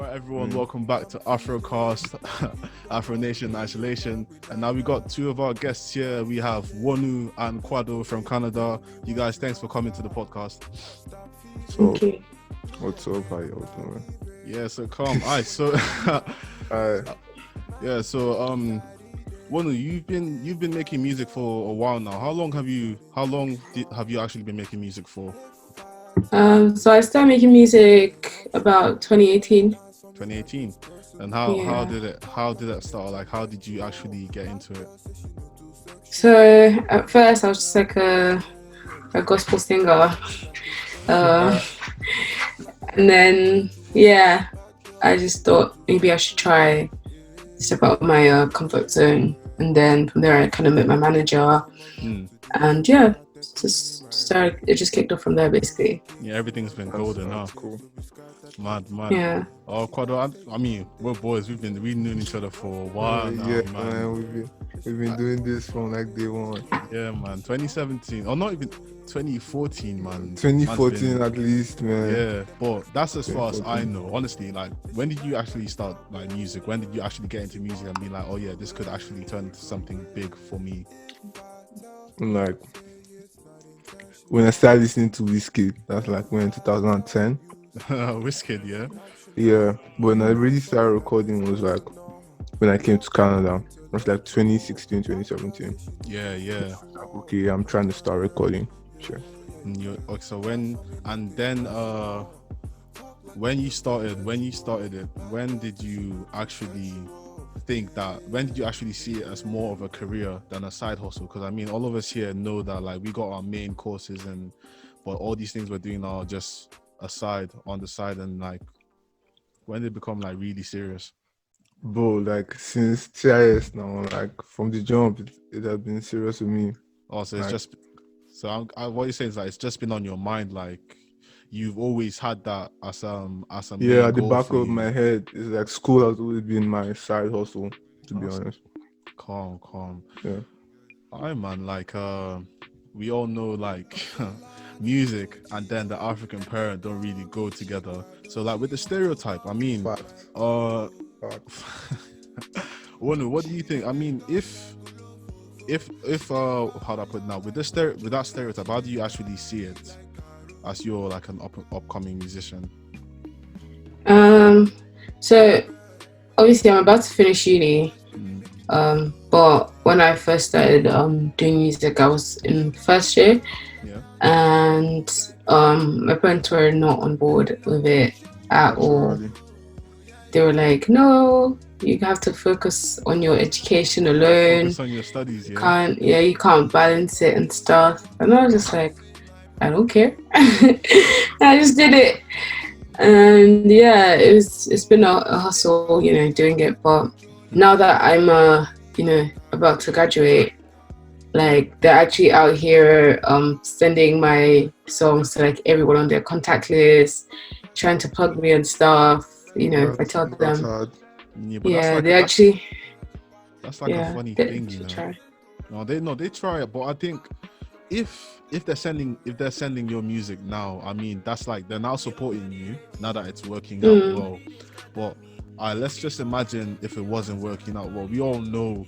Alright everyone, welcome back to AfroCast, AfroNation Isolation. And now we got two of our guests here. We have Wonu and Kwado from Canada. You guys, thanks for coming to the podcast. So, Okay. what's up? How you all doing? Yeah, so come. Alright, so Wonu, you've been making music for a while now. How long have you actually been making music for? So I started making music about 2018. 2018. And how did it start? Like, how did you actually get into it? So at first I was just like a gospel singer. And then I just thought maybe I should try step out of my comfort zone. And then from there I kind of met my manager. And it just kicked off from there basically. Yeah, everything's been golden, huh? Cool. Mad. Yeah. Oh, Kwado, I mean, we're boys. We've known each other for a while now, Yeah, man. We've been doing this from like day one. Yeah, man. 2017, or not even 2014, man. 2014 at least, man. Yeah, but that's as far as I know. Honestly, like, when did you actually start like music? When did you actually get into music and be like, oh yeah, this could actually turn into something big for me? Like when I started listening to Whiskey, that's like when 2010. Wizkid, yeah. Yeah, but when I really started recording was like when I came to Canada. It was like 2016, 2017. Yeah. Like, okay, I'm trying to start recording. Sure. So when you started it, when did you actually think that? When did you actually see it as more of a career than a side hustle? Because I mean, all of us here know that like we got our main courses, but all these things we're doing are just on the side, and like when did it become like really serious? Bro, like since TIS now, like from the jump, it has been serious with me. Oh, so like, it's just what you're saying is like it's just been on your mind, like you've always had that as a main at the goal back for of you. my head. It's like school has always been my side hustle, to be honest. Calm. Yeah. Alright, man, like we all know like music and then the African parent don't really go together. So like with the stereotype, I mean, Facts. Wonu, what do you think? I mean, if how do I put it now, with that stereotype, how do you actually see it as you're like an upcoming musician? So obviously I'm about to finish uni. But when I first started doing music, I was in first year. Yeah. And my parents were not on board with it at all. They were like, no, you have to focus on your education alone. Focus on your studies, yeah. You can't balance it and stuff. And I was just like, I don't care. I just did it. And yeah, it's been a hustle, doing it. But now that I'm about to graduate, like they're actually out here sending my songs to like everyone on their contact list, trying to plug me and stuff. If I tell them, hard. That's like a funny thing, Try. No, they try it, but I think if they're sending your music now, I mean that's like they're now supporting you now that it's working out well. But let's just imagine if it wasn't working out well. We all know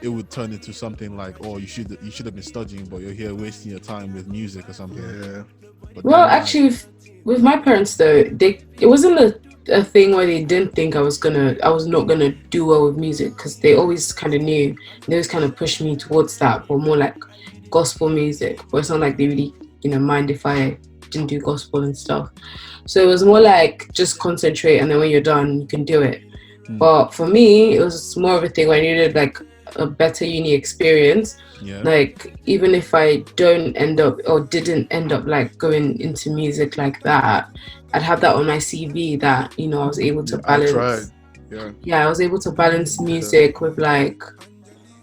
it would turn into something like, oh, you should have been studying, but you're here wasting your time with music or something. Yeah. But well, actually, with my parents though, it wasn't a thing where they didn't think I was not gonna do well with music, because they always kind of knew. They always kind of pushed me towards that, but more like gospel music. But it's not like they really mind if I didn't do gospel and stuff. So it was more like just concentrate, and then when you're done, you can do it. But for me, it was more of a thing where I needed like a better uni experience. Yeah. Like even if I didn't end up like going into music like that, I'd have that on my CV that I was able to balance. I was able to balance music with like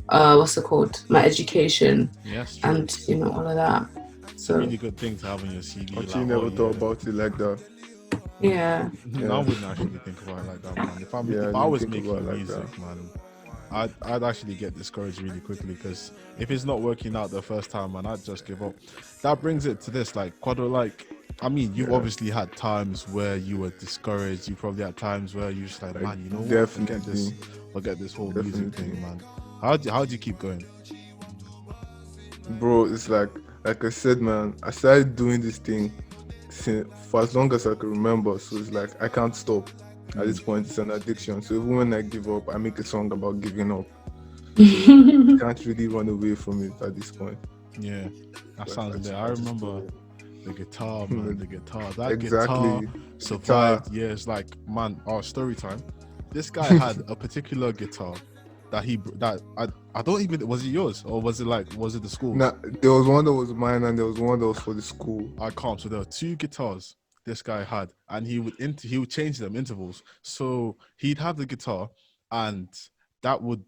what's it called, my education. Yes, and all of that. It's a really good thing to have on your CV. Actually, never thought about it like that. Yeah. No, I wouldn't actually think about it like that, man. If I was making music, man, I'd actually get discouraged really quickly, because if it's not working out the first time, man, I'd just give up. That brings it to this, like, Kwado, like, I mean, you've Yeah. obviously had times where you were discouraged. You probably had times where you just like, Like, man, you know what? definitely. Forget this whole music Definitely. thing, man. How do you keep going? Bro, it's like I said, man, I started doing this thing for as long as I can remember. So it's like I can't stop. At this point, it's an addiction. So even when I give up, I make a song about giving up. So can't really run away from it at this point. Yeah, that So sounds lit. I just remember do it. the guitar, man. The guitar. That Exactly. guitar survived years. Like, man, our story time. This guy had a particular guitar that I don't even, was it yours or was it the school's? Nah, there was one that was mine and there was one that was for the school. I can't. So there were two guitars this guy had, and he would change them intervals. So he'd have the guitar, and that was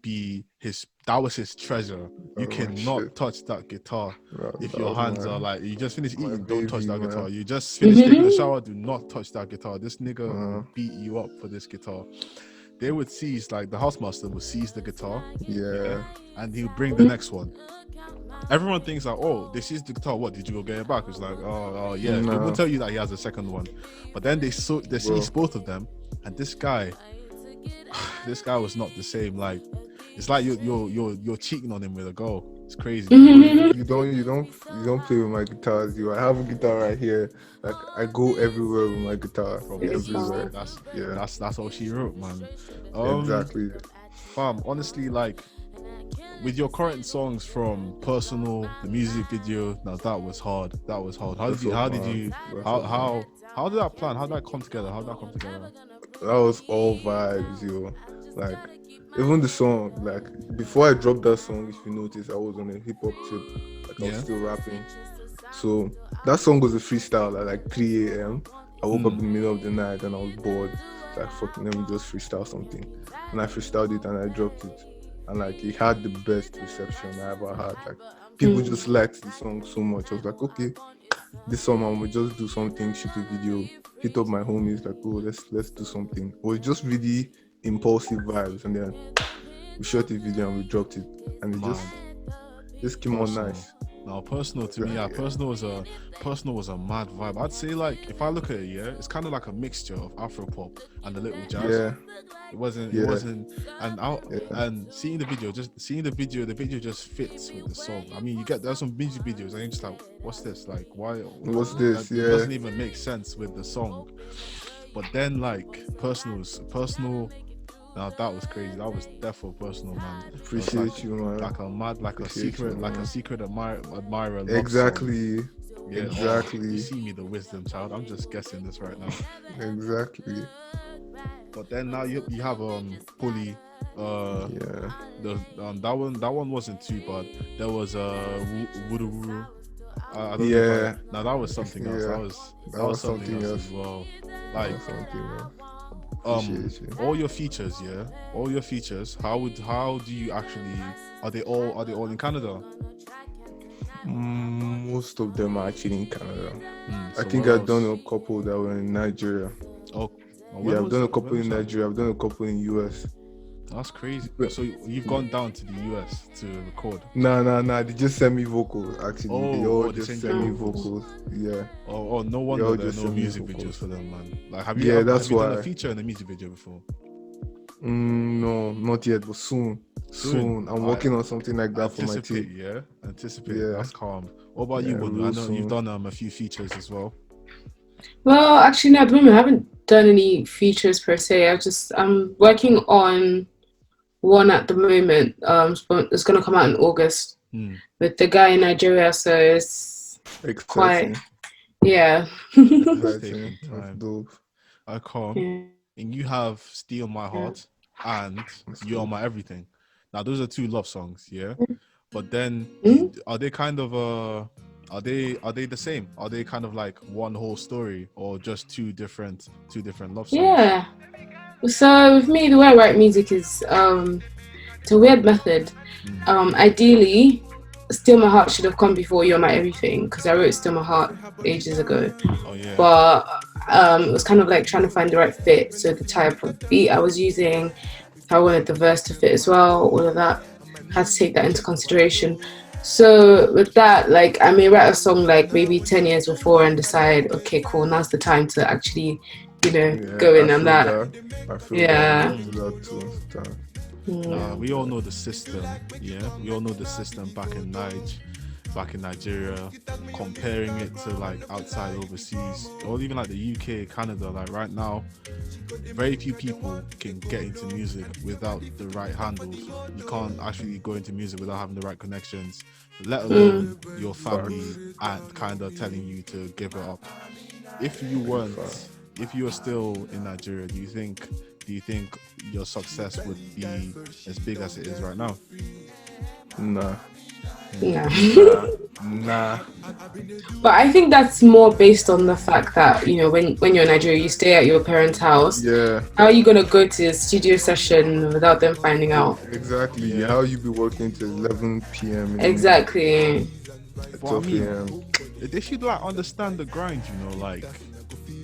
his treasure. You cannot shit. touch that guitar. If That your was hands mine. are like, you just finished My eating, don't touch baby, that guitar. man. You just finished taking a shower, do not touch that guitar. This nigga will beat you up for this guitar. They would seize, like the housemaster would seize the guitar, Yeah. and he would bring the next one. Everyone thinks like, oh, they seized the guitar. What, did you go get it back? It's like, oh yeah. They No. won't tell you that he has a second one, but then they seized both of them, and this guy was not the same. Like, it's like you're cheating on him with a girl. It's crazy. You don't play with my guitars. I have a guitar right here. Like I go everywhere with my guitar. Everywhere. That's all she wrote, man. Exactly. Fam, honestly, like with your current songs from Personal, the music video, now that was hard. How did that plan? How did that come together? That was all vibes, yo. Like even the song, like before I dropped that song, if you notice, I was on a hip hop tip. Like I was still rapping. So that song was a freestyle at like 3 a.m. I woke up in the middle of the night and I was bored. Like, fucking, let me just freestyle something. And I freestyled it and I dropped it. And like it had the best reception I ever had. Like people just liked the song so much. I was like, okay, this summer we'll just do something, shoot a video, hit up my homies, like, oh, let's do something. It was just really impulsive vibes, and then we shot a video and we dropped it, and it just came out nice. Now, Personal to me, Personal was a mad vibe. I'd say, like, if I look at it, it's kind of like a mixture of Afropop and a little jazz. Yeah. It wasn't, and seeing the video just fits with the song. I mean, there's some music videos and you're just like, what's this? Like, why? What's this? It doesn't even make sense with the song. But then, like, Personal. Now that was crazy. That was definitely Personal, man. Appreciate you, man. Like a secret admirer. Exactly. Yeah, exactly. You see me, the wisdom child. I'm just guessing this right now. Exactly. But then now you have Pulley. That one wasn't too bad. There was Wonu. I don't know. Now that was something else. That was something else as well. Like all your features, how do you actually, are they all in Canada? Most of them are actually in Canada. So I think I've done a couple that were in Nigeria. I've done a couple in Nigeria. I've done a couple in US. That's crazy. So you've gone down to the US to record? Nah. They just send me vocals. Actually, they all just send me vocals. Yeah. Oh, no wonder there are no music videos for them, man. Like, have you done a feature in a music video before? No, not yet, but soon. I'm working on something like that for my team. Anticipate. That's calm. What about you, Wonu? I know you've done a few features as well. Well, actually, no, at the moment I haven't done any features per se. I'm working on one at the moment. It's going to come out in August with the guy in Nigeria, so it's exciting. Exciting. Dope. I can't. Yeah. And you have Steal My Heart and You Are My Everything. Now those are two love songs, but then are they kind of are they the same? Are they kind of like one whole story, or just two different love songs? Yeah. So with me, the way I write music is it's a weird method. Ideally, Steal My Heart should have come before You're My Everything, because I wrote Steal My Heart ages ago. Oh yeah. But it was kind of like trying to find the right fit. So the type of beat I was using, I wanted the verse to fit as well. All of that, had to take that into consideration. So with that, like I may write a song like maybe 10 years before and decide, okay, cool, now's the time to actually, Yeah, go I in on feel that. that. I feel that. I Yeah. do that too. Sometimes. We all know the system. Yeah, we all know the system back in Nigeria, comparing it to like outside overseas, or even like the UK, Canada. Like right now, very few people can get into music without the right handles. You can't actually go into music without having the right connections, let alone your family and kind of telling you to give it up. If you weren't, if you were still in Nigeria, do you think your success would be as big as it is right now? Nah. Yeah. Nah. But I think that's more based on the fact that, when you're in Nigeria, you stay at your parents' house. Yeah. How are you going to go to a studio session without them finding out? Exactly. Yeah. How you be working till 11 p.m. in the Exactly. morning, But I 12 mean, a.m. they should like understand the grind, like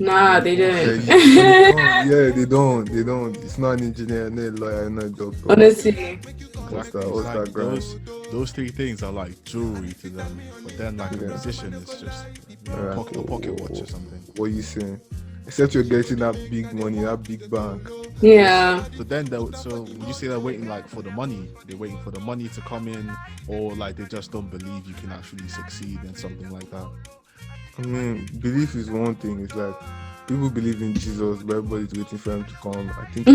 Nah, they Yeah, don't. they don't. It's not an engineer, not a lawyer, not a doctor. Honestly. What's exactly. It's What's like that grind? those three things are like jewelry to them. But then like a Yeah. musician is just Like, a pocket watch or something. What you saying? Except you're getting that big money, that big bank. Yeah. So then, so would you say they're waiting like for the money? They're waiting for the money to come in, or like they just don't believe you can actually succeed in something like that? I mean, belief is one thing. It's like people believe in Jesus, but everybody's waiting for him to come. I think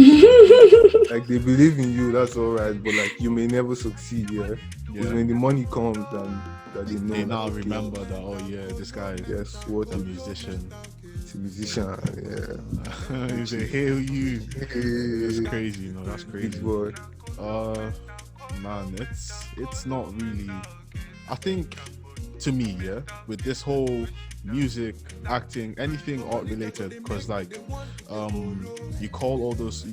like they believe in you, that's all right, but like you may never succeed. Yeah, because when the money comes, and that they know They that, now okay, remember that. Oh yeah, this guy is yes, what a a musician. musician. Yeah, He's a hail you. That's hey, crazy, that's crazy. big boy. Man, it's not really. I think to me, yeah, with this whole music, acting, anything art related, because like, you call all those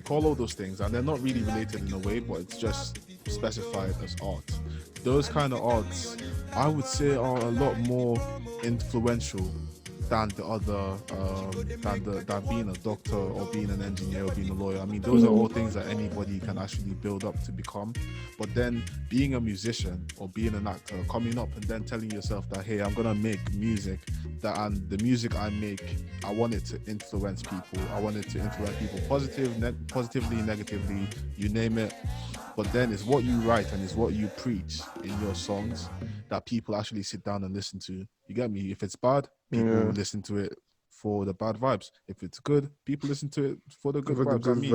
things, and they're not really related in a way, but it's just specified as art. Those kind of arts, I would say, are a lot more influential than the other than being a doctor or being an engineer or being a lawyer. I mean, those are all things that anybody can actually build up to become. But then being a musician or being an actor, coming up and then telling yourself that, hey, I'm gonna make music, and the music I make, I want it to influence people. I want it to influence people positively, negatively, you name it. But then it's what you write and it's what you preach in your songs that people actually sit down and listen to. You get me? If it's bad, people listen to it for the bad vibes. If it's good, people listen to it for the good For the vibes. good I mean,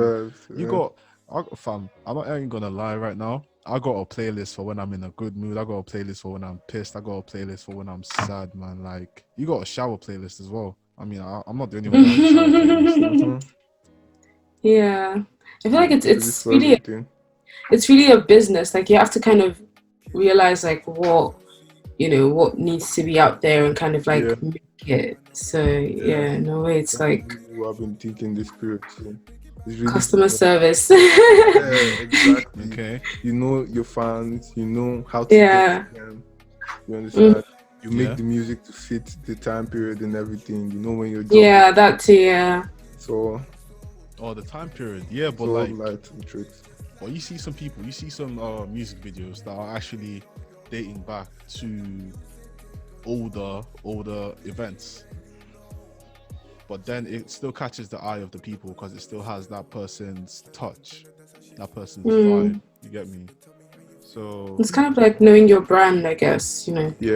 vibes, fam, I ain't gonna lie right now. I got a playlist for when I'm in a good mood. I got a playlist for when I'm pissed. I got a playlist for when I'm sad, man. Like, you got a shower playlist as well. I mean, I'm not the only one that has a shower playlist. Yeah. I feel like Playlist for everything. it's really a business. Like you have to kind of realize like what needs to be out there and kind of like make it. So yeah, no way. It's like I've been thinking this period too. It's really customer service. yeah, exactly. Okay. You know your fans. You know how to Yeah. get them. You understand? You make Yeah. the music to fit the time period and everything. You know when you're Yeah, that too. Yeah. So. Oh, the time period. Yeah, but So like, light and tricks. or you see some music videos that are actually dating back to older events, but then it still catches the eye of the people because it still has that person's touch, that person's vibe. You get me? So it's kind of like knowing your brand, I guess. Yeah,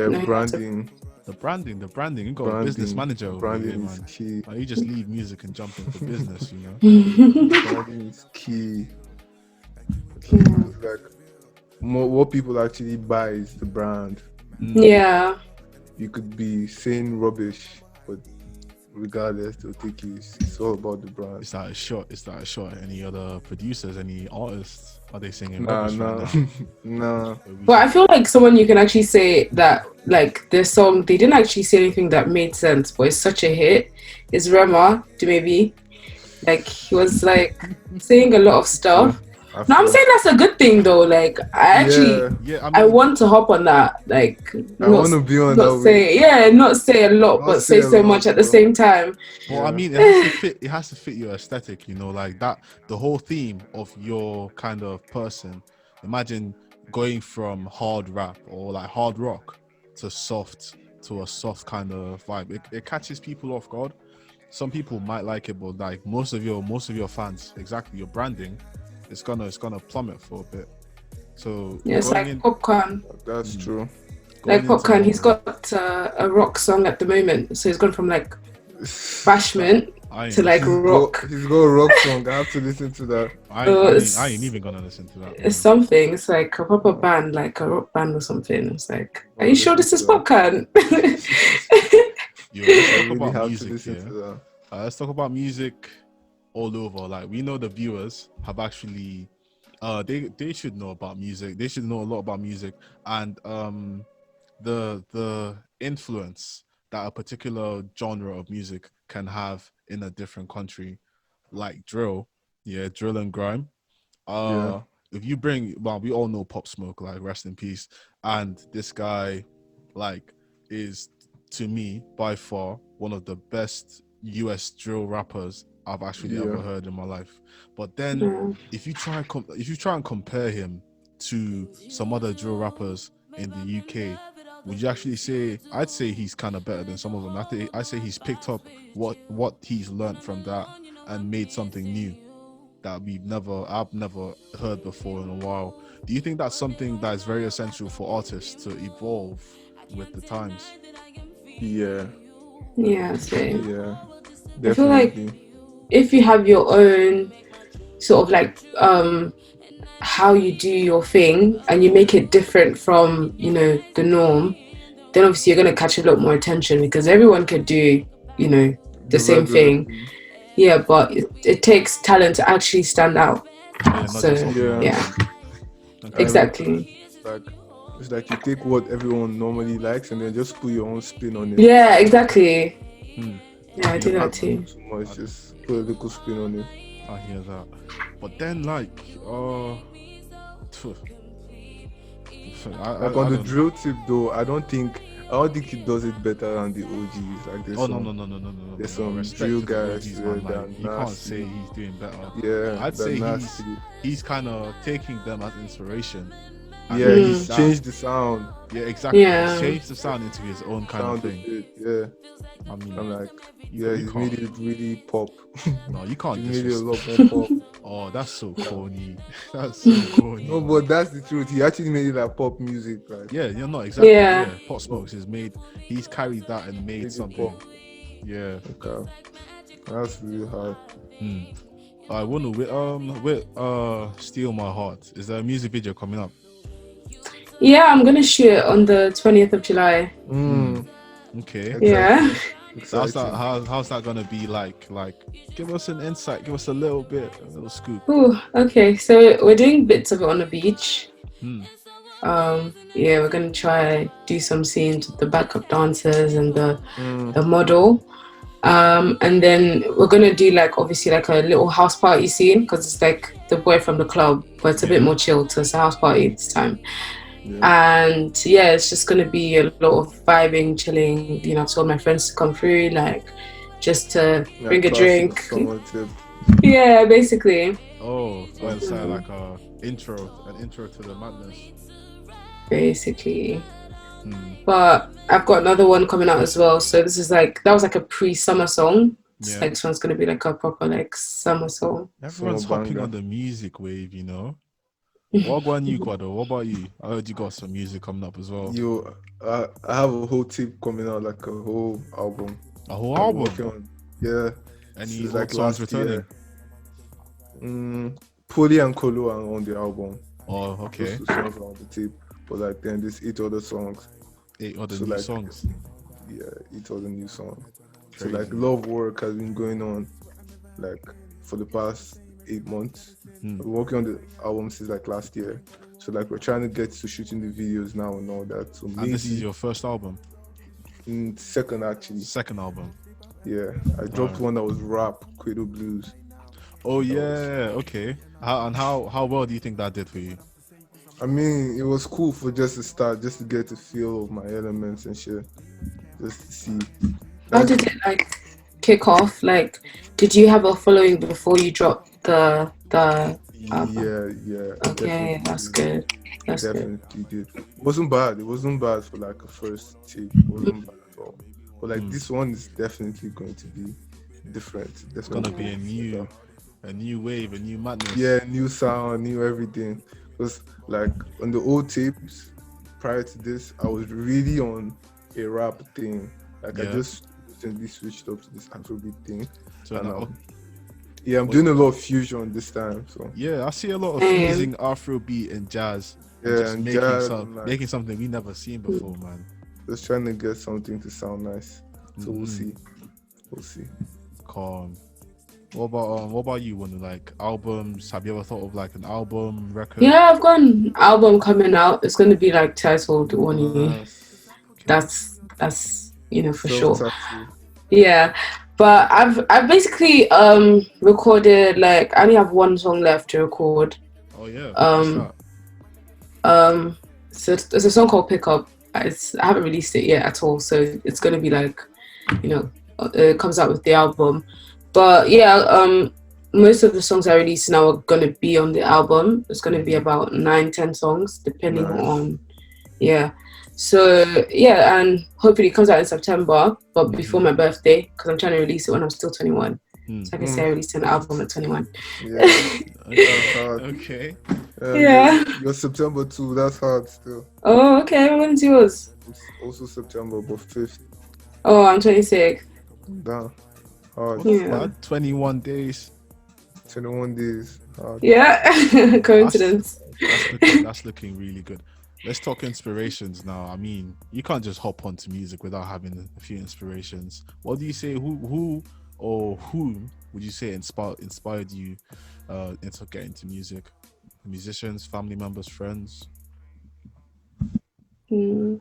knowing branding. the branding. You got a business manager over here, Branding is man. key. Like, you just leave music and jump into business, Branding is key. Like what people actually buy is the brand. Yeah. You could be saying rubbish, but regardless, they'll take you. It's all about the brand. Is that a shot? At any other producers, any artists? Are they singing Nah, rubbish right now? nah. But I feel like someone you can actually say that like their song they didn't actually say anything that made sense, but it's such a hit. Is Rema to maybe like he was like saying a lot of stuff. No, I'm saying that's a good thing though. Like I actually, I want to hop on that. Like I want to be on that way. Not say a lot, but say so much at the same time. Well, I mean, it has to fit your aesthetic, like that. The whole theme of your kind of person. Imagine going from hard rap or like hard rock to a soft kind of vibe. It catches people off guard. Some people might like it, but like most of your fans, exactly, your branding, it's gonna plummet for a bit. So Yeah, it's going like in, Popcorn. That's true. Like going Popcorn, into he's got a rock song at the moment. So he's gone from like bashment to like rock. He's got a rock song. I have to listen to that. I ain't even gonna listen to that. It's something. It's like a proper band, like a rock band or something. It's like, are you Oh, sure this is listen Popcorn? Yo, let's I talk really about have to music listen here. to that. Let's talk about music all over. Like we know the viewers have actually, they should know about music. They should know a lot about music and the influence that a particular genre of music can have in a different country, like drill, drill and grime. Yeah. If you bring, well, we all know Pop Smoke, like rest in peace, and this guy, like, is to me by far one of the best US drill rappers I've actually ever heard in my life. But then, if you try and compare him to some other drill rappers in the UK, would you actually say? I'd say he's kind of better than some of them. I say he's picked up what he's learned from that and made something new that I've never heard before in a while. Do you think that's something that is very essential for artists to evolve with the times? Yeah. Yeah, same. Yeah. I feel like Definitely. if you have your own sort of like how you do your thing and you make it different from, you know, the norm, then obviously you're going to catch a lot more attention because everyone could do, you know, the same regular thing. Yeah, but it takes talent to actually stand out. Yeah, not So just copy one yeah, thing. Okay. exactly. It's like you take what everyone normally likes and then just put your own spin on it. Yeah, exactly. Yeah, I do that Not too. too much, just put a little spin on it. I hear that. But then, like, Like on the drill tip though, I don't think he does it better than the OGs. Like there's no. There's some Respect drill to the guys OGs, there man. that Like, you are can't nasty. say he's doing better. Yeah, I'd they're say nasty. he's kind of taking them as inspiration. Yeah, he's changed the sound. Yeah, exactly. Yeah. He's changed the sound into his own kind of thing. Yeah, I mean, I'm like, you he's made it really pop. No, you can't. He made it a lot more pop. Oh, that's so corny. That's so corny. No, but that's the truth. He actually made it like pop music. Like, Yeah, you're not exactly. Yeah. Pop Smokes he's carried that and made something. Pop. Yeah. Okay. That's really hard. I wonder with Steal My Heart. Is there a music video coming up? Yeah, I'm gonna shoot it on the 20th of July. Okay. Yeah. How's that gonna be like? Like, give us an insight. Give us a little scoop. Ooh, okay. So we're doing bits of it on the beach. Yeah, we're gonna try do some scenes with the backup dancers and the model. And then we're gonna do like obviously like a little house party scene because it's like the boy from the club, but it's a bit more chilled, so it's a house party this time. And yeah, it's just gonna be a lot of vibing, chilling. You know, I told my friends to come through, like just to bring a drink. Yeah, basically. Oh, so it's like an intro to the madness. Basically. But I've got another one coming out as well. So this is like that was like a pre-summer song. Like this one's gonna be like a proper like summer song. Everyone's hopping on the music wave, you know. What about you, Kwado? What about you? I heard you got some music coming up as well. Yo, I have a whole tape coming out, like a whole album. A whole album? Yeah. Any like songs returning? Poli and Kolo are on the album. Oh, okay. Those two songs are on the tape. But like then there's 8 other songs. 8 other new songs? Yeah, 8 other new songs. Crazy. So like love work has been going on like for the past 8 months. We're working on the album since like last year. So like we're trying to get to shooting the videos now and all that. So and this is your first album? Second actually. Second album. Yeah. I dropped one that was rap, Kwado Blues. Oh yeah, okay. How well do you think that did for you? I mean, it was cool for just to start, just to get the feel of my elements and shit. Just to see. How did it like kick off? Like, did you have a following before you dropped the album. Yeah, Okay, definitely that's did. good. That's good. Definitely did. It wasn't bad. It wasn't bad for like a first tape. It wasn't bad at all. But like Mm. this one is definitely going to be different. It's gonna Definitely be going to be better. a new wave, a new madness. Yeah, new sound, new everything. Because like on the old tapes prior to this, I was really on a rap thing. Like I Yeah. just recently switched up to this Afrobeat thing, So and now, yeah, I'm what, doing a lot of fusion this time. So yeah, I see a lot of Same. fusing Afrobeat and jazz, and yeah, just and jazz and like making something we never seen before, man. just trying to get something to sound nice. So we'll Mm-hmm. see. We'll see. Calm. What about you? When like albums, have you ever thought of like an album record? Yeah, I've got an album coming out. It's going to be like titled Wonu. Nice. Okay. That's for Self sure. tattoo. Yeah, but I've basically recorded, like, I only have one song left to record. Oh yeah. What's Um that? so there's a song called Pick Up. I haven't released it yet at all, so it's going to be like, it comes out with the album. But yeah, most of the songs I release now are going to be on the album. It's going to be about 9-10 songs depending Nice. on, yeah. So yeah, and hopefully it comes out in September, but before my birthday, because I'm trying to release it when I'm still 21. So I can say I released an album at 21. Yeah, that's hard. Okay. Yeah. You're September too. That's hard still. Oh, okay. When's yours? It's also September, but 5th. Oh, I'm 26. Damn. Hard. What's Yeah. that? 21 days. 21 days. Hard. Yeah. Coincidence. That's looking really good. Let's talk inspirations now. I mean, you can't just hop onto music without having a few inspirations. What do you say? Who or whom would you say inspired you into getting into music? Musicians, family members, friends? Mm. You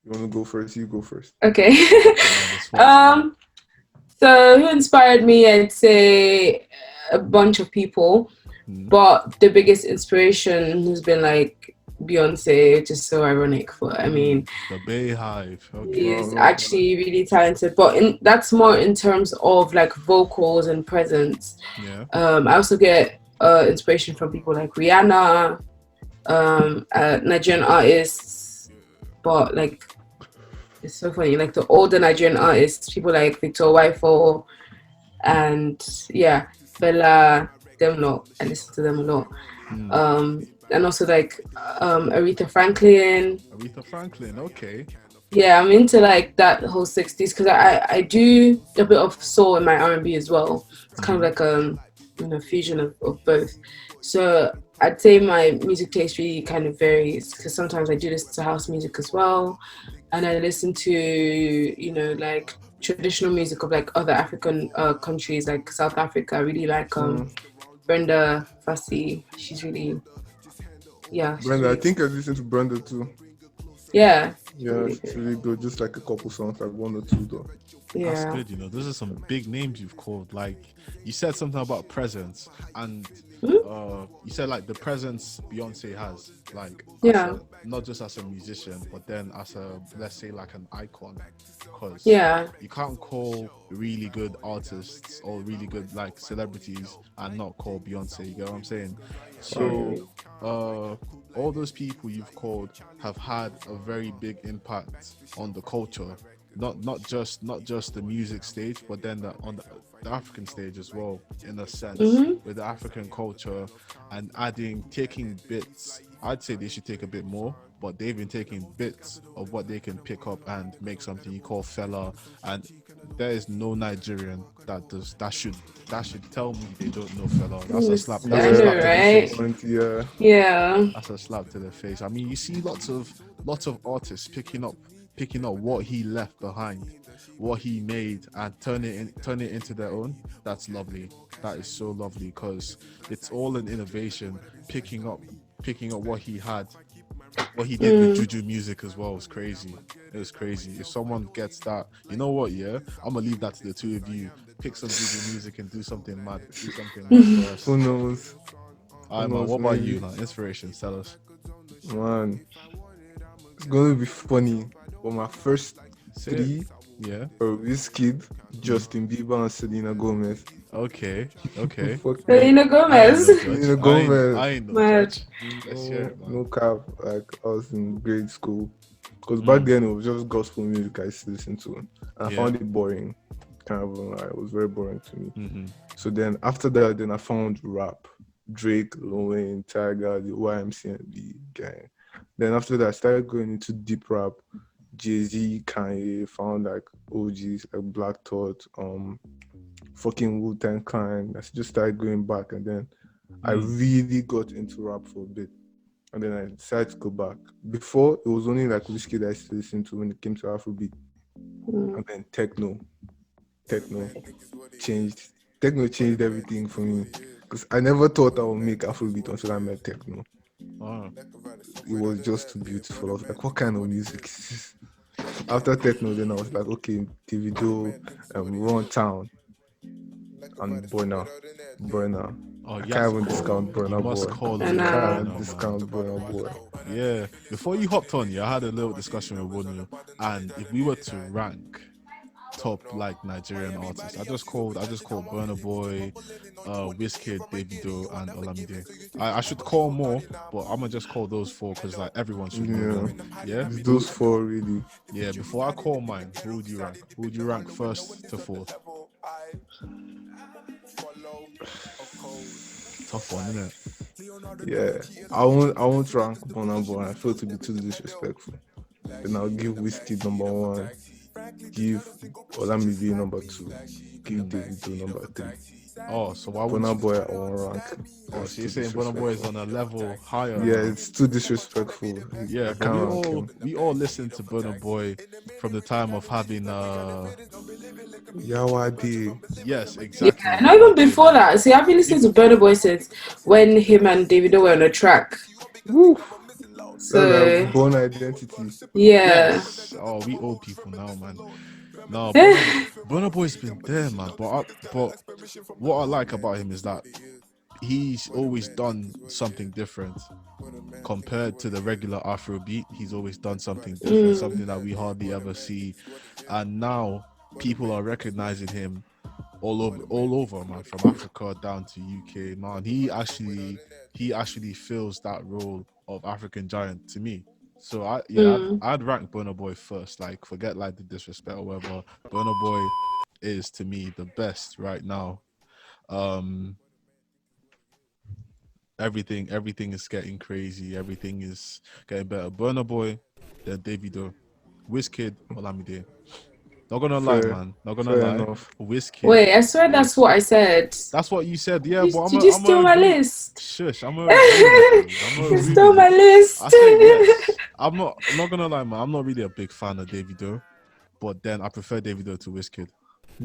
want to go first? You go first. Okay. This one. So who inspired me? I'd say a bunch of people, but the biggest inspiration has been like Beyonce, which is so ironic. But I mean, the Bayhive. Okay. he is actually really talented. But that's more in terms of like vocals and presence. Yeah. I also get inspiration from people like Rihanna, Nigerian artists, but like it's so funny, like the older Nigerian artists, people like Victor Wifo and yeah, Fela, them lot. I listen to them a lot. And also like Aretha Franklin. Aretha Franklin, okay. Yeah, I'm into like that whole 60s because I do a bit of soul in my R&B as well. It's kind of like a fusion of both. So I'd say my music taste really kind of varies because sometimes I do listen to house music as well, and I listen to like traditional music of like other African countries like South Africa. I really like Brenda Fassie. She's really Brenda, I think I listened to Brenda too. Yeah, it's really good. Just like a couple songs, like one or two though. Yeah, that's good. Those are some big names you've called. Like you said something about presence, and you said like the presence Beyonce has, like not just as a musician, but then as a, let's say, like an icon. Because you can't call really good artists or really good like celebrities and not call Beyonce. You get what I'm saying? So all those people you've called have had a very big impact on the culture, not just the music stage, but then on the African stage as well, in a sense, with the African culture, and taking bits. I'd say they should take a bit more, but they've been taking bits of what they can pick up and make something you call fella. And there is no Nigerian that should tell me they don't know fella. That's a slap. That's a slap to the face. Yeah. That's a slap to the face. I mean, you see lots of artists picking up what he left behind, what he made, and turn it into their own. That's lovely. That is so lovely because it's all an innovation. Picking up what he had, what he did with Juju music as well was crazy. It was crazy. If someone gets that, you know what? Yeah, I'm gonna leave that to the two of you. Pick some Juju music and do something mad. Do something mad for us. Who knows? Alright, man. What about you? Now, inspirations. Tell us. Man, it's gonna be funny. But my first three Yeah. Wizkid, Justin Bieber, and Selena Gomez. Okay. Fuck me. Selena I ain't Gomez. no judge. Selena Gomez. I ain't no Mad. judge. Let's hear No, it, man. no cap. Like I was in grade school, because back Mm. then it was just gospel music I used to listen to, and I Yeah. found it boring. Kind of, it was very boring to me. Mm-hmm. So then after that, then I found rap, Drake, Lil Wayne, Tiger, the YMCMB gang. Then after that, I started going into deep rap, Jay-Z, Kanye, found like OGs like Black Thought, fucking Wu-Tang Clan. I just started going back, and then I really got into rap for a bit. And then I decided to go back. Before, it was only like Whiskey that I used to listen to when it came to Afrobeat. And then techno changed. Techno changed everything for me. Because I never thought I would make Afrobeat until I met techno. Oh. It was just too beautiful. I was like, what kind of music is this? After techno, then I was like, okay, Davido, Run Town, and Burner. Oh, I you can't have even to call. discount Burner You must Boy. call And, him Can't Burna, even man. discount Burner Boy. Yeah. Before you hopped on, I had a little discussion with Wonu, and if we were to rank top like Nigerian artists, I just called Burna Boy, Wizkid, Davido, and Olamide. I should call more, but I'm gonna just call those four because like everyone should know Yeah, them. Yeah. it's those four really. Yeah. Before I call mine, who would you rank? Who would you rank first to fourth? Tough one, isn't it? Yeah, I won't rank Burna Boy. I feel to be too disrespectful. Then I'll give Whiskey number one, give Olamide number two, give Davido number three. Oh, so why wouldn't Burna you? Boy I won't rank. Oh, That's so you're too saying Burna Boy is disrespectful. on a level higher? Yeah, now? it's too disrespectful. Yeah, I but can't rank him. we all listened to Burna Boy from the time of having Yawadi. yes, Yeah, exactly. and even before that, see, I've been listening to Burna Boy since when him and Davido were on a track. Woo! That's So like Born Identity. yeah, Yes. Oh, we old people now, man. No, Burna Boy's been there, man. But what I like about him is that he's always done something different compared to the regular Afrobeat. He's always done something different, something that we hardly ever see. And now people are recognizing him all over, man, from Africa down to UK, man. He actually fills that role of African giant to me. So I'd rank Burna Boy first. Like, forget like the disrespect or whatever. Burna Boy is to me the best right now. Everything is getting crazy. Everything is getting better. Burna Boy, then Davido, Wizkid, Olamide. Not gonna lie, Fair. man. Not gonna Fair lie. enough. Wizkid. wait, I swear that's what I said. That's what you said, yeah. But Did you steal my agree. list? Shush, I'm gonna agree with you. You stole my list. I said yes. I'm not gonna lie, man. I'm not really a big fan of Davido, but then I prefer Davido to Wizkid.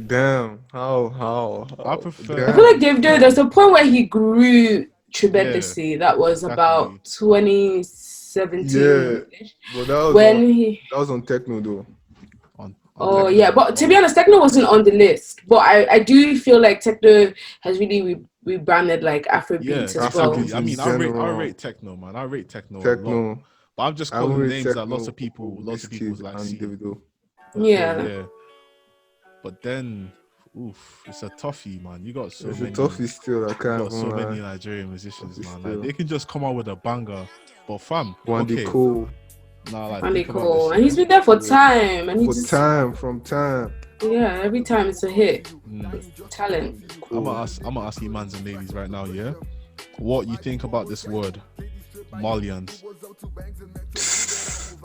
Damn. How? I prefer. I Damn. feel like Davido, there's a point where he grew tremendously. That was exactly. about 2017. Yeah. But that was on techno though. Oh yeah, but to be honest, techno wasn't on the list. But I do feel like techno has really rebranded like Afrobeats as well. Afrobeats I mean, I general. rate techno, man. I rate techno a lot. But I'm just calling names that lots of people like see. Davido. Yeah. But then, it's a toughie, man. You got so It's many. a toughie still. I can't. You got so lie. many Nigerian musicians, Toughie man. still. Like they can just come out with a banger. But fam, Wande Cole. Nah, like Wande think about Cole, this, and he's been there for time, and from time. Yeah, every time it's a hit. Talent. Cool. I'm gonna ask you, mans and ladies, right now. Yeah, what you think about this word, Malians?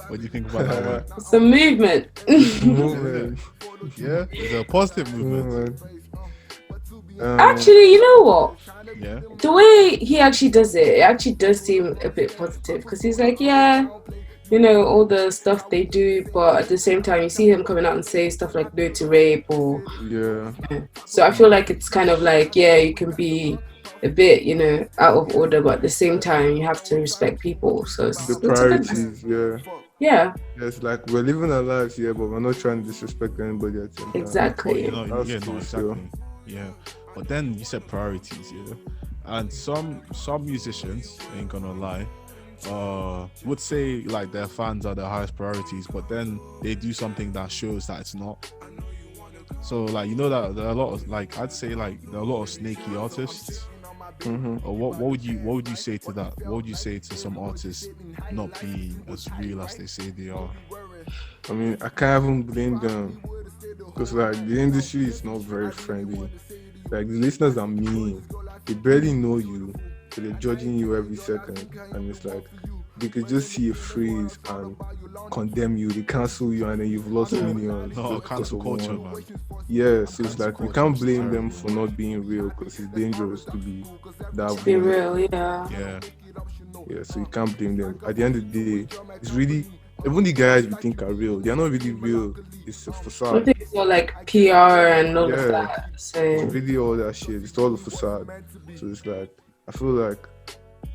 What do you think about that word? It's a movement. Movement. Yeah, it's a positive movement. Actually, you know what? Yeah. The way he actually does it actually does seem a bit positive because he's like, yeah, you know, all the stuff they do, but at the same time, you see him coming out and say stuff like no to rape or. Yeah. So I feel like it's kind of like, yeah, you can be a bit, you know, out of order, but at the same time, you have to respect people. So it's the priorities, yeah. It's like we're living our lives here, but we're not trying to disrespect anybody at the same time. Exactly. Exactly. Yeah. But then you said priorities, yeah. And some musicians, ain't gonna lie, would say like their fans are their highest priorities, but then they do something that shows that it's not. So like, you know, that there are a lot of, like, I'd say like there are a lot of snaky artists. Or what would you say to that? What would you say to some artists not being as real as they say they are? I mean, I can't even blame them, because like the industry is not very friendly. Like the listeners are mean. They barely know you, but they're judging you every second, and it's like they could just see a phrase and condemn you. They cancel you, and then you've lost millions. No, just because cancel of culture, one. man. Yeah, so it's Cancel like we culture can't is blame them terrible. for not being real, because it's dangerous to be that To be vulnerable. real, yeah. Yeah. Yeah, so you can't blame them. At the end of the day, it's really, even the guys we think are real, they're not really real. It's a I facade. think it's more like PR and all of Yeah. that. It's So really all that shit. It's all a facade. So it's like, I feel like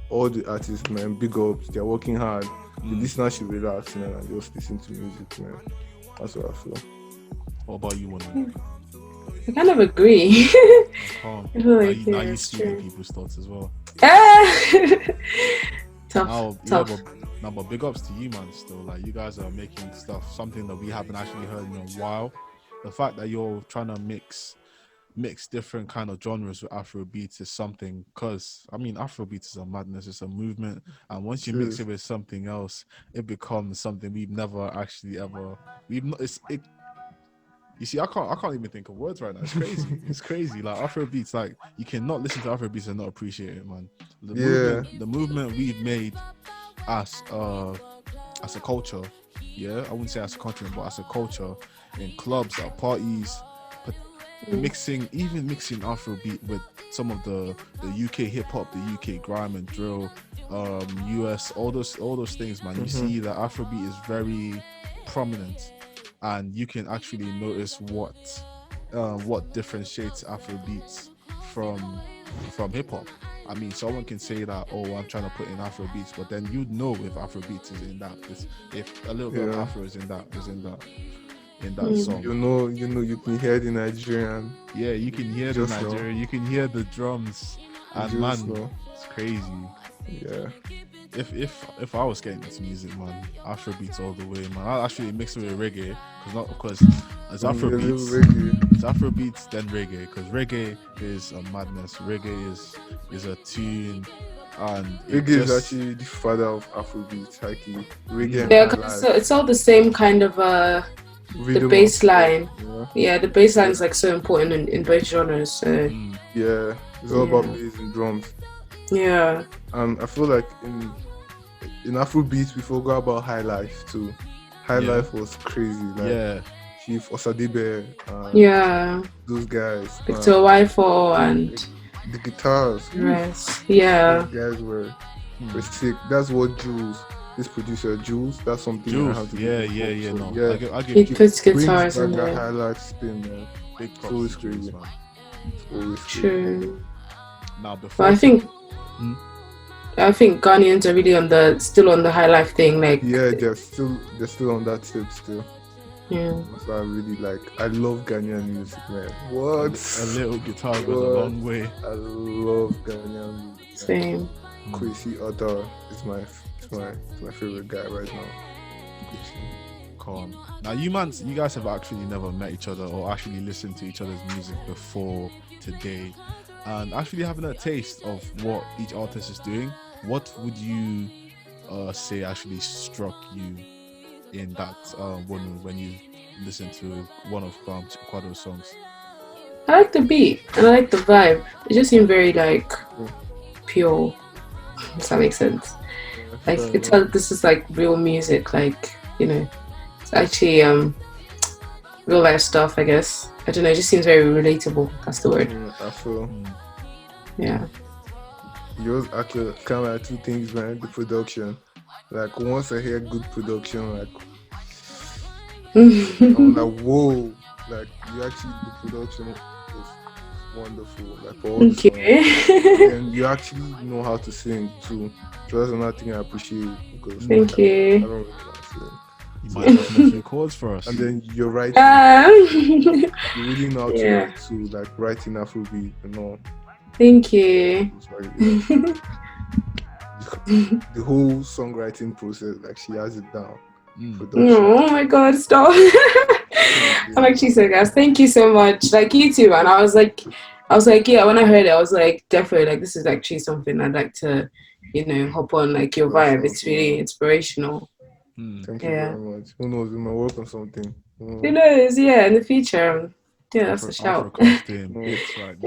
all the artists, man, big ups. They're working hard. The listeners should relax, man, and just listen to music, man. That's what I feel. What about you, Wonu? I kind of agree. Calm. I feel like, Now yeah, you it's stealing true. people's thoughts as well. Tough, Now, tough. but big ups to you, man. Still, like, you guys are making stuff, something that we haven't actually heard in a while. The fact that you're trying to mix different kind of genres with Afrobeats is something, because I mean, Afrobeats is a madness, it's a movement, and once you mix it with something else, it becomes something we've never actually ever we've not. You see, I can't even think of words right now. It's crazy. It's crazy. Like Afrobeats, like you cannot listen to Afrobeats and not appreciate it, man. The movement we've made as a culture, yeah, I wouldn't say as a country, but as a culture, in clubs, at parties, mixing Afrobeat with some of the UK hip hop, the UK grime and drill, US, all those things, man. You see that Afrobeat is very prominent, and you can actually notice what differentiates Afrobeats from hip hop. I mean, someone can say that, oh, I'm trying to put in Afrobeats, but then you'd know if Afrobeats is in that, if a little bit of Afro is in that song. You know, you can hear the Nigerian. Yeah, you can hear the Nigerian, you can hear the drums, and man, it's crazy. Yeah. If I was getting into music, man, Afrobeats all the way, man. I'll actually mix it with reggae, because it's Afrobeats, then reggae, because reggae is a madness. Reggae is a tune, and reggae is actually the father of Afrobeats. Reggae, yeah, because it's all the same kind of the bass line. Yeah, the bass line is like so important in both genres. So yeah, it's all about bass and drums. Yeah. I feel like in Afrobeats we forgot about High Life too. High Life was crazy. Like Chief Osadebe, those guys. Victor Wifo and the guitars. Yes. Yeah. Those guys were sick. That's what this producer Jules, that's something I have to he puts guitars in there. That highlight spin, man. Big props. Always crazy. True. Now, but I think Ghanaians are really still on the high life thing. Like they're still on that tip still. Yeah. That's why I really like. I love Ghanaian music, man. What? A little guitar goes a long way. I love Ghanaian music. Same. Kwesi Otta is my favorite guy right now. Calm. Now you guys have actually never met each other or actually listened to each other's music before today, and actually having a taste of what each artist is doing. What would you say actually struck you in that when you listen to one of Kwado's songs? I like the beat and I like the vibe. It just seemed very like pure. Does that make sense? Like you could tell this is like real music. Like, you know, it's actually real life stuff. I guess. I don't know. It just seems very relatable. That's the word. I feel. Yeah. Yours actually kind of like two things, man. The production. Like once I hear good production, like I'm like, whoa! Like you actually, the production is wonderful. Like all the songs. And you actually know how to sing too. So that's another thing I appreciate because Thank you. I don't really know how to sing. You might have a few chords for us. And then you're writing. You really know how to write too, like writing Afrobeat and all. Thank you. You the whole songwriting process, like she has it down. Production. Oh my god, stop. I'm actually so guys. Thank you so much. Like you too, man. I was like, yeah, when I heard it, I was like, definitely like this is actually something I'd like to, hop on like your vibe. It's really inspirational. Thank you very much. Who knows, we might work on something. Who knows? Yeah, in the future. Yeah, that's a shout. AfroCast in bits right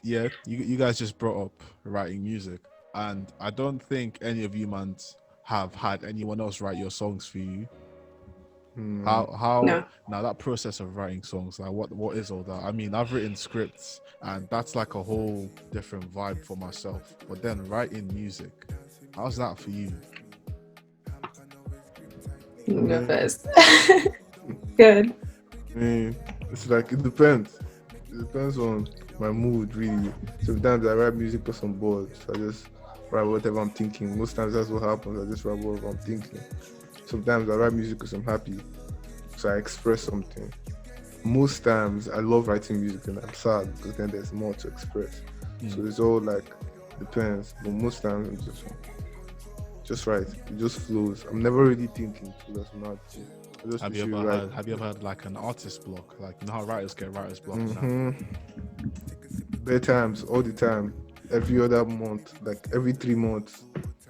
now. You guys just brought up writing music, and I don't think any of you man have had anyone else write your songs for you. How No. Now that process of writing songs, like what is all that? I mean, I've written scripts and that's like a whole different vibe for myself, but then writing music, how's that for you? You go first. Good. I mean, it's like it depends on my mood really. Sometimes I write music because I'm bored, so I just write whatever I'm thinking. Most times that's what happens. I just write whatever I'm thinking. Sometimes I write music because I'm happy, so I express something. Most times I love writing music and I'm sad because then there's more to express. So it's all like depends, but most times I'm just write. It just flows. I'm never really thinking, so that's not. Have you ever had like an artist block? Like, you know how writers get writer's block now? Bare times, all the time. Every other month, like every 3 months,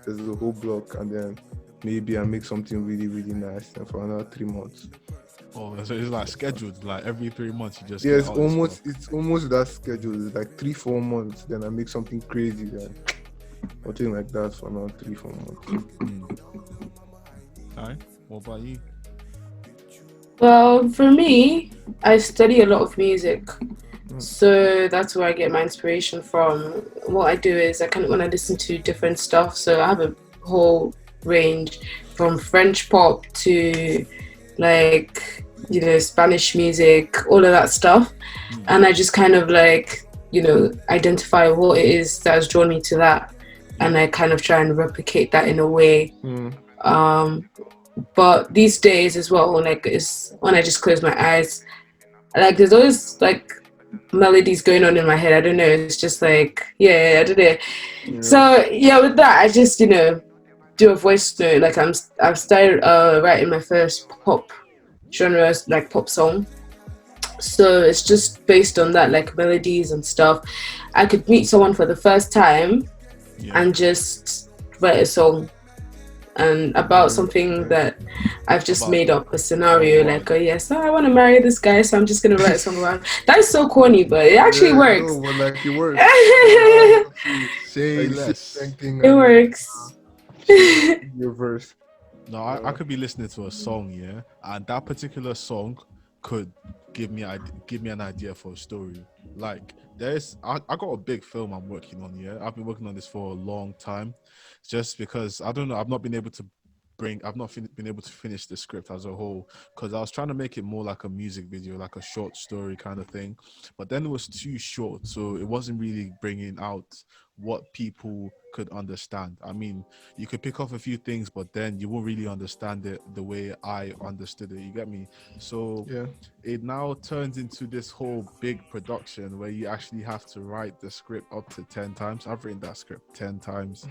there's a whole block, and then maybe I make something really, really nice, and for another 3 months. Oh, so it's like scheduled, like every 3 months you just. Yeah, it's almost that schedule. It's like 3-4 months, then I make something crazy, then something like that for another 3-4 months. Alright, what about you? Well, for me, I study a lot of music. So that's where I get my inspiration from. What I do is when I listen to different stuff, so I have a whole range from French pop to like, Spanish music, all of that stuff. And I just kind of like, identify what it is that has drawn me to that. And I kind of try and replicate that in a way. But these days as well, like it's when I just close my eyes, like there's always like melodies going on in my head. I don't know. It's just like, I don't know. Yeah. So with that, I just do a voice note. Like I've started writing my first pop genre, like pop song. So it's just based on that, like melodies and stuff. I could meet someone for the first time and just write a song. And about something that I've just made up a scenario, like, I want to marry this guy, so I'm just gonna write a song about it. That is so corny, but it actually works. No, but like it works. Say less. It works. Your verse. No, I could be listening to a song, and that particular song could give me an idea for a story. Like I got a big film I'm working on. I've been working on this for a long time, just because I don't know. I've not been able to finish the script as a whole, because I was trying to make it more like a music video, like a short story kind of thing. But then it was too short, so it wasn't really bringing out what people could understand. I mean, you could pick off a few things, but then you won't really understand it the way I understood it. You get me? So it now turns into this whole big production where you actually have to write the script up to 10 times. I've written that script 10 times.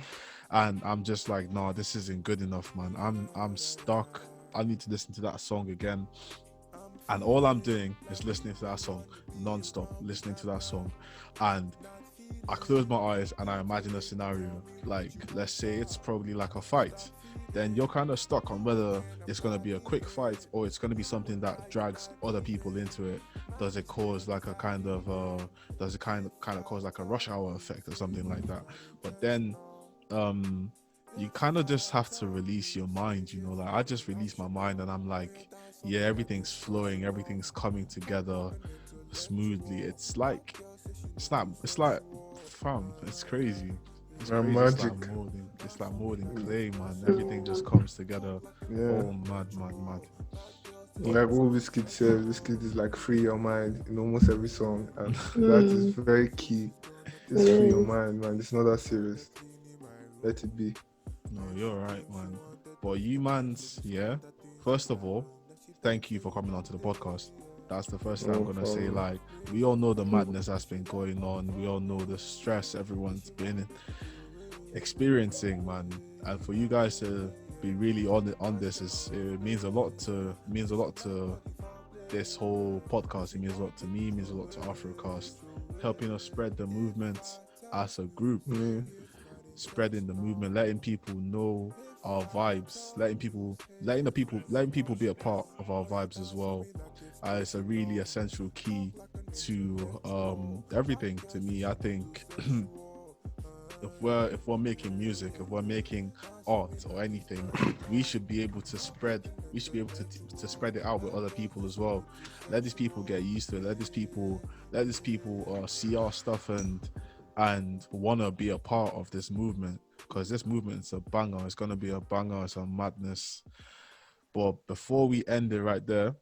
And I'm just like, no, this isn't good enough, man. I'm stuck. I need to listen to that song again. And all I'm doing is listening to that song non-stop, listening to that song. And I close my eyes and I imagine a scenario. Like, let's say it's probably like a fight. Then you're kind of stuck on whether it's going to be a quick fight or it's going to be something that drags other people into it. Does it cause like a kind of cause like a rush hour effect or something like that? But then you kind of just have to release your mind, like I just release my mind and I'm like, everything's flowing, everything's coming together smoothly. It's like fam, it's crazy. It's crazy. Magic. It's like more than clay, man. Everything just comes together. Oh, mad. Like what Wizkid says, Wizkid is like free your mind in almost every song, and that is very key. It's free your mind, man. It's not that serious. Let it be. No, you're right, man. But you, mans, first of all, thank you for coming on to the podcast. That's the first thing I'm gonna say. Like, we all know the madness that's been going on. We all know the stress everyone's been in. experiencing, man. And for you guys to be really on this it means a lot to this whole podcast. It means a lot to me, it means a lot to AfroCast, helping us spread the movement as a group. Spreading the movement, letting people know our vibes, letting people be a part of our vibes as well. It's a really essential key to everything to me. I think if we're making music, if we're making art or anything, we should be able to spread it out with other people as well. Let these people get used to it. Let these people see our stuff and want to be a part of this movement, because this movement is a banger. It's going to be a banger. It's a madness. But before we end it right there,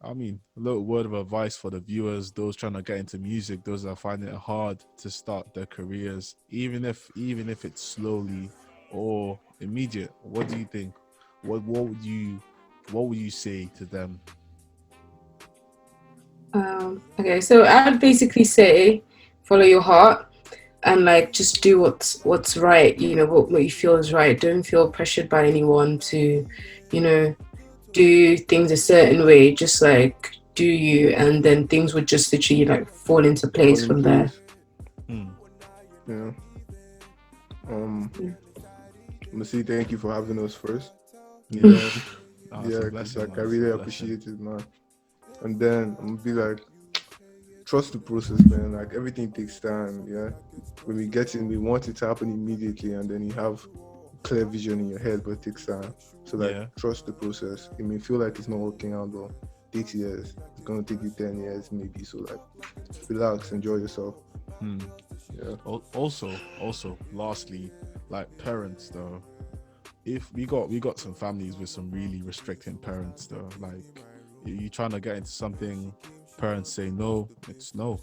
I mean, a little word of advice for the viewers, those trying to get into music, those that are finding it hard to start their careers, even if it's slowly or immediate. What do you think? What would you say to them? Okay, so I'd basically say follow your heart and like just do what's right, you know, what you feel is right. Don't feel pressured by anyone to, you know, do things a certain way. Just like do you, and then things would just literally like fall into place from there. Yeah. I'm gonna say thank you for having us first. Yeah, like I really appreciate it, man. And then I'm gonna be like, trust the process, man. Like everything takes time. Yeah, when we get in, we want it to happen immediately, and then you have clear vision in your head, but it takes time. So like, trust the process. It may feel like it's not working out, but it takes years. It's gonna take you 10 years, maybe. So like, relax, enjoy yourself. Yeah. Also, lastly, like parents though, if we got some families with some really restricting parents though, like you trying to get into something, parents say no, it's no.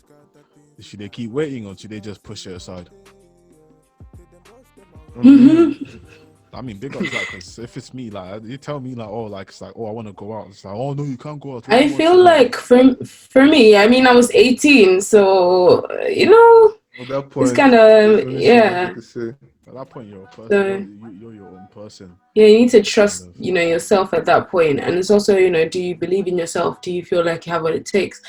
Should they keep waiting or should they just push it aside? I mean, big up that, because if it's me, like you tell me like, oh, like it's like, oh, I want to go out. It's like, oh no, you can't go out. I feel like for me, I mean, I was 18, so you know, at that point, it's kind of At that point, you're a person. You're your own person. Yeah, you need to trust, you know, yourself at that point. And it's also, you know, do you believe in yourself? Do you feel like you have what it takes?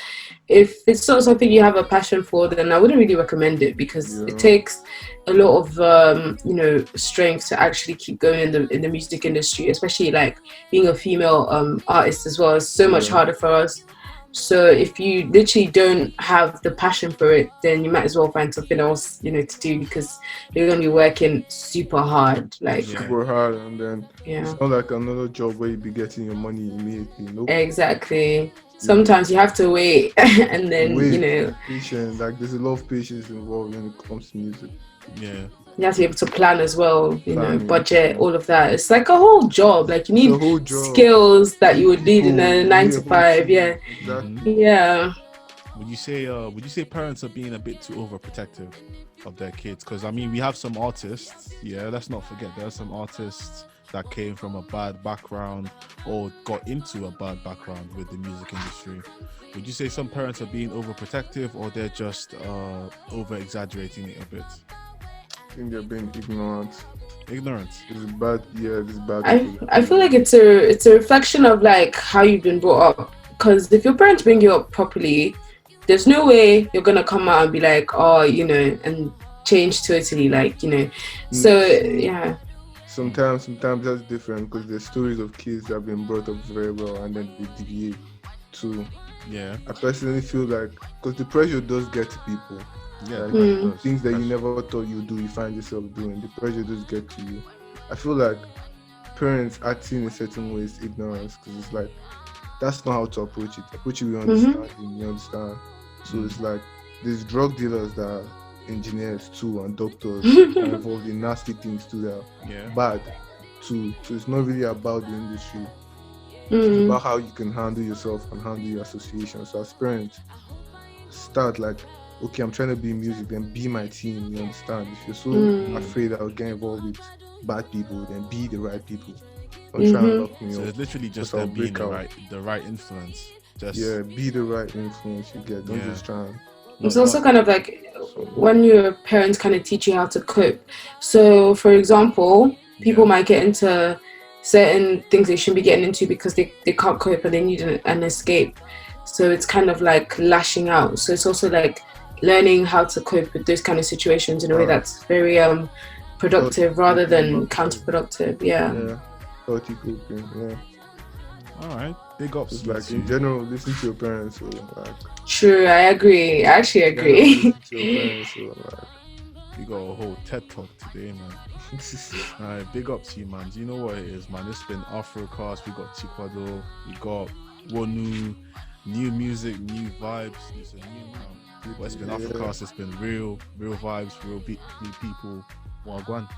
If it's not something you have a passion for, then I wouldn't really recommend it, because it takes a lot of, you know, strength to actually keep going in the music industry, especially like being a female artist as well. It's so much harder for us. So if you literally don't have the passion for it, then you might as well find something else, you know, to do, because you're going to be working super hard. Super hard, and then it's not like another job where you be getting your money immediately. Nope. Exactly. Sometimes you have to wait and then, you know. Patience. Like there's a lot of patience involved when it comes to music. Yeah. You have to be able to plan as well, you know, budget, all of that. It's like a whole job. Like you need skills that you would need in a 9 to 5. Yeah. Exactly. Yeah. Would you say parents are being a bit too overprotective of their kids? Because I mean, we have some artists. Yeah, let's not forget there are some artists that came from a bad background or got into a bad background with the music industry. Would you say some parents are being overprotective, or they're just over exaggerating it a bit? I think they're being ignorant. It's bad. Yeah, it's bad. I feel like it's a reflection of like how you've been brought up. Because if your parents bring you up properly, there's no way you're gonna come out and be like, oh, you know, and change totally, like, you know. So yeah. Sometimes that's different, because there's stories of kids that have been brought up very well and then they deviate too. Yeah. I personally feel like, because the pressure does get to people. Yeah, like, things that you never thought you'd do, you find yourself doing. The pressure does get to you. I feel like parents acting in certain ways ignorance, because it's like, that's not how to approach it. Approach it with understanding, you understand? So it's like, there's drug dealers that are engineers too, and doctors are involved in nasty things too that are bad too. So it's not really about the industry. It's about how you can handle yourself and handle your association. So as parents, start like, okay, I'm trying to be in music, then be my team, you understand? If you're so afraid I'll get involved with bad people, then be the right people. Don't try and lock me up. So it's literally just them being the right influence. Be the right influence you get. Don't just try and... It's also kind of like when your parents kind of teach you how to cope. So, for example, people might get into certain things they shouldn't be getting into because they can't cope and they need an escape. So it's kind of like lashing out. So it's also like learning how to cope with those kind of situations in a way that's very productive rather than counterproductive. Yeah. Healthy coping. Yeah. All right. Big ups. It's like in general, listen to your parents. So like. True, I agree. I actually agree. Listen to your parents. So like. We got a whole TED talk today, man. All right, big up to you, man. Do you know what it is, man? It's been AfroCast. We got Kwado. We got Wonu. New music, new vibes. It's a new now. It's been AfroCast. It's been real vibes, real people. Wagwan.